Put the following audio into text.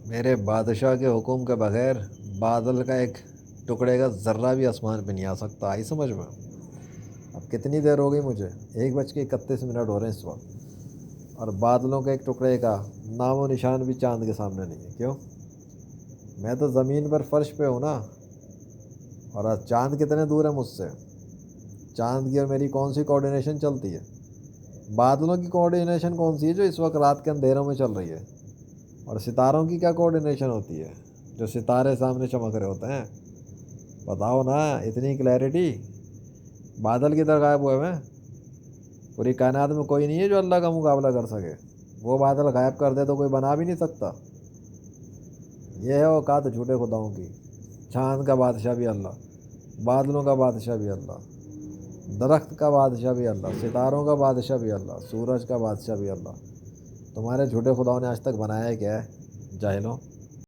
میرے بادشاہ کے حکم کے بغیر بادل کا ایک ٹکڑے کا ذرہ بھی آسمان پہ نہیں آ سکتا. آئی سمجھ میں؟ اب کتنی دیر ہو گئی مجھے؟ 1:31 ہو رہے ہیں اس وقت، اور بادلوں کے ایک ٹکڑے کا نام و نشان بھی چاند کے سامنے نہیں ہے. کیوں؟ میں تو زمین پر فرش پہ ہوں نا. اور آج چاند کتنے دور ہے مجھ سے؟ چاند کی اور میری کون سی کوآرڈینیشن چلتی ہے؟ بادلوں کی کوآرڈینیشن کون سی ہے جو اس وقت رات کے اندھیروں میں چل رہی ہے؟ اور ستاروں کی کیا کوآرڈینیشن ہوتی ہے جو ستارے سامنے چمک رہے ہوتے ہیں؟ بتاؤ نا، اتنی کلیئرٹی. بادل کدھر غائب ہوئے میں؟ پوری کائنات میں کوئی نہیں ہے جو اللہ کا مقابلہ کر سکے. وہ بادل غائب کر دے تو کوئی بنا بھی نہیں سکتا. یہ ہے اوقات جھوٹے خداؤں کی. چاند کا بادشاہ بھی اللہ، بادلوں کا بادشاہ بھی اللہ، درخت کا بادشاہ بھی اللہ، ستاروں کا بادشاہ بھی اللہ، سورج کا بادشاہ بھی اللہ. تمہارے جھوٹے خداؤں نے آج تک بنایا کیا ہے جاہلوں؟